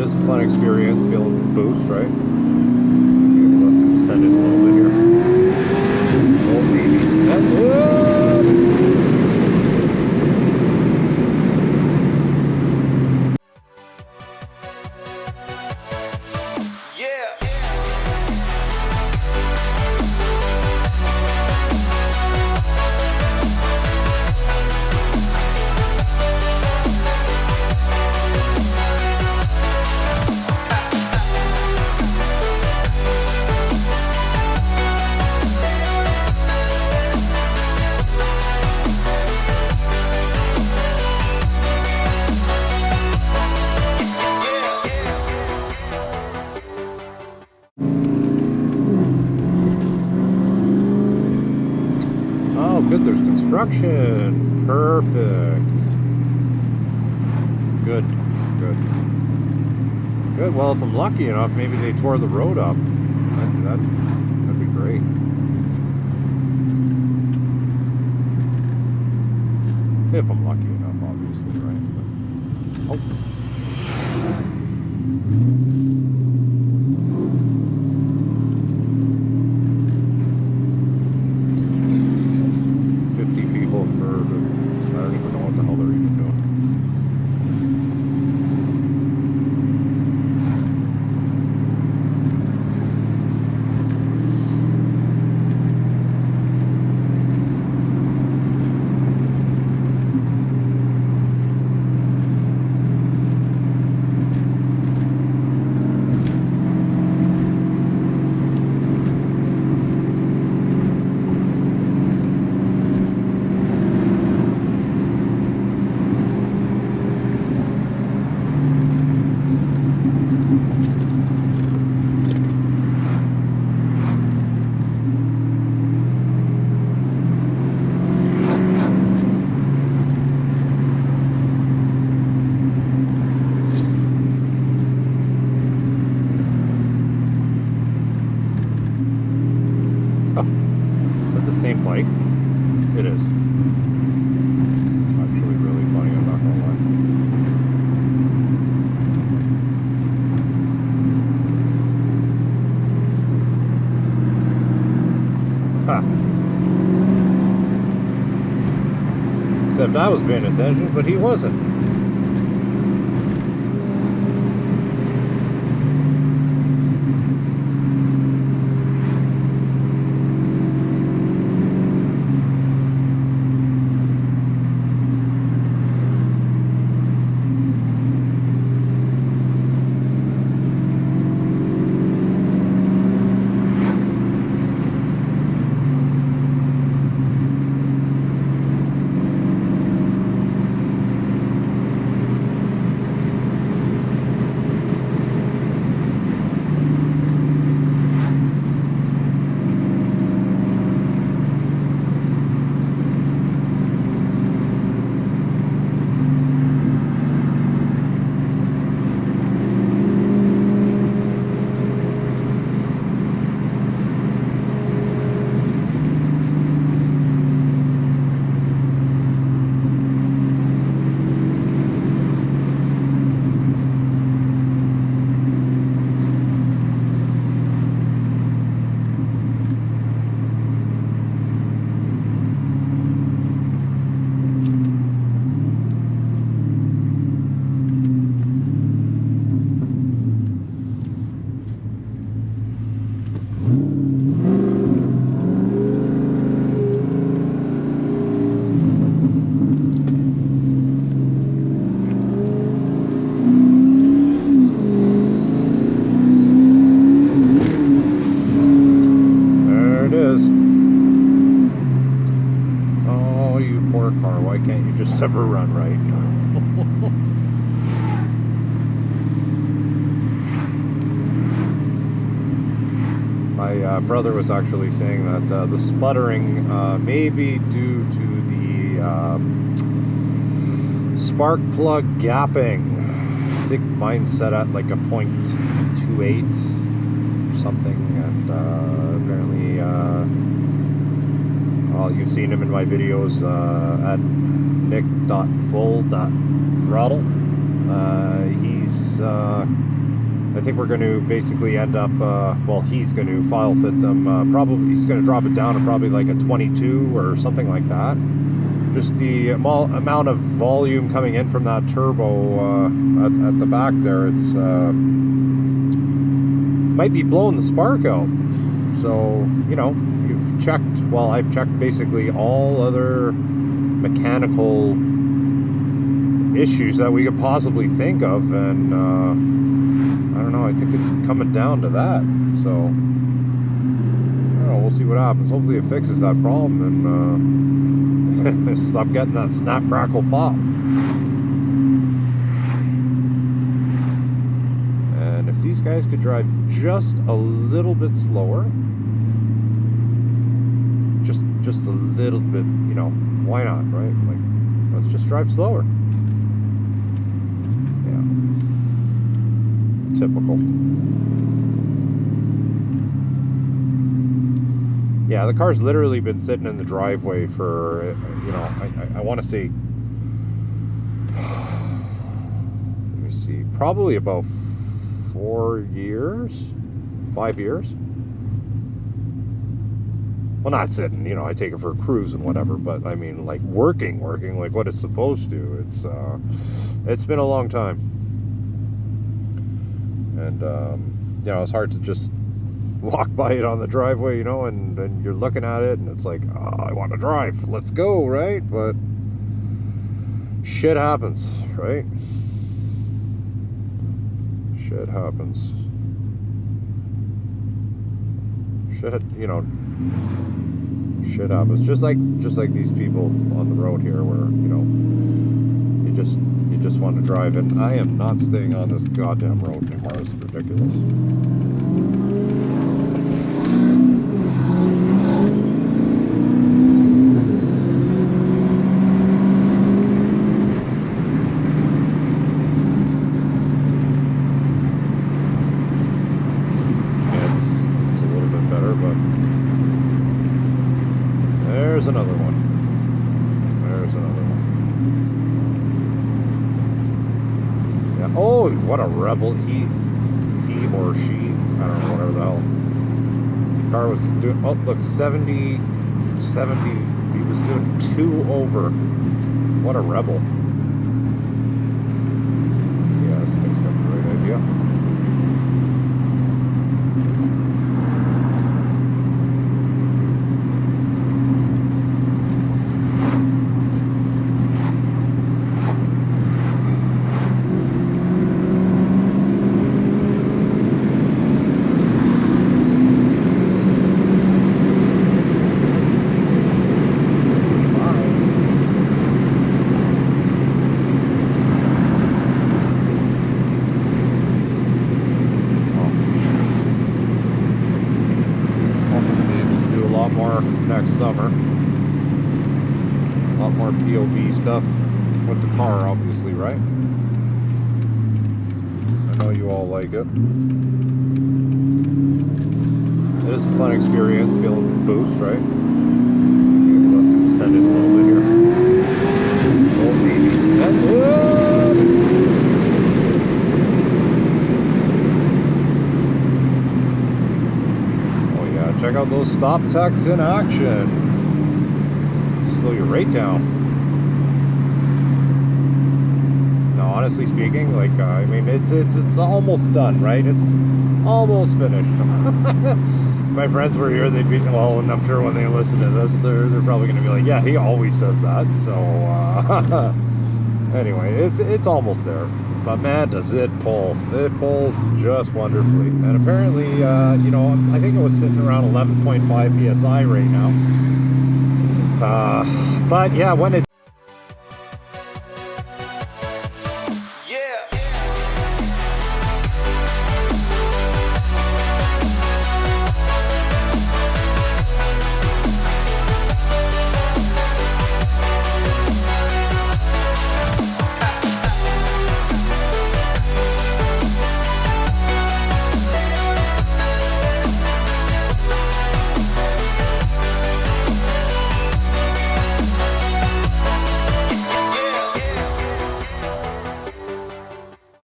is a fun experience, feeling some boost, right? Send it a little bit here. Oh, baby. That's it. Good, there's construction. Perfect. Good, good. Good, well, if I'm lucky enough, maybe they tore the road up. That'd be great. If I'm lucky enough, obviously, right? But, oh. Bike. It is. It's actually really funny, I'm not gonna lie. Ha. Except I was paying attention, but he wasn't. Ever run right. My brother was actually saying that the sputtering may be due to the spark plug gapping. I think mine's set at like a 0.28 or something, and apparently well, you've seen him in my videos at nick.full.throttle. He's think we're going to basically end up, well, he's going to file fit them, probably, he's going to drop it down to probably like a 22 or something like that. Just the amount of volume coming in from that turbo at the back there, it's might be blowing the spark out. So, you know, you've checked, well, I've checked basically all other mechanical issues that we could possibly think of, and I don't know, I think it's coming down to that. So I don't know, we'll see what happens. Hopefully it fixes that problem and stop getting that snap crackle pop. And if these guys could drive just a little bit slower, just a little bit, you know, why not, right? Like, let's just drive slower. Typical. Yeah, the car's literally been sitting in the driveway for, you know, I want to say, let me see, probably about 4 years, 5 years. Well, not sitting, you know, I take it for a cruise and whatever, but I mean, like working like what it's supposed to. It's been a long time. And you know, it's hard to just walk by it on the driveway, you know, and you're looking at it and it's like, oh, I want to drive, let's go, right? But shit happens, right? Shit happens. Shit, you know, shit happens. Just like these people on the road here, where, you know, you just want to drive, and I am not staying on this goddamn road anymore. It's ridiculous. Yeah, it's a little bit better, but there's another one. There's another one. Oh, what a rebel. He or she, I don't know, whatever the hell. The car was doing, oh, look, 70, he was doing 2 over. What a rebel. Yeah, this thing's got a great idea. Next summer, a lot more POV stuff with the car, obviously, right? I know you all like it. It is a fun experience, feeling some boost, right? Send it a little bit here. Oh, baby. Check out those stop techs in action. Slow your rate down. No, honestly speaking, like I mean, it's almost done, right? It's almost finished. My friends were here, they'd be, well, and I'm sure when they listen to this, they're probably going to be like, yeah, he always says that. So anyway, it's almost there. But man, does it pull. It pulls just wonderfully. And apparently, you know, I think it was sitting around 11.5 PSI right now. But yeah, when it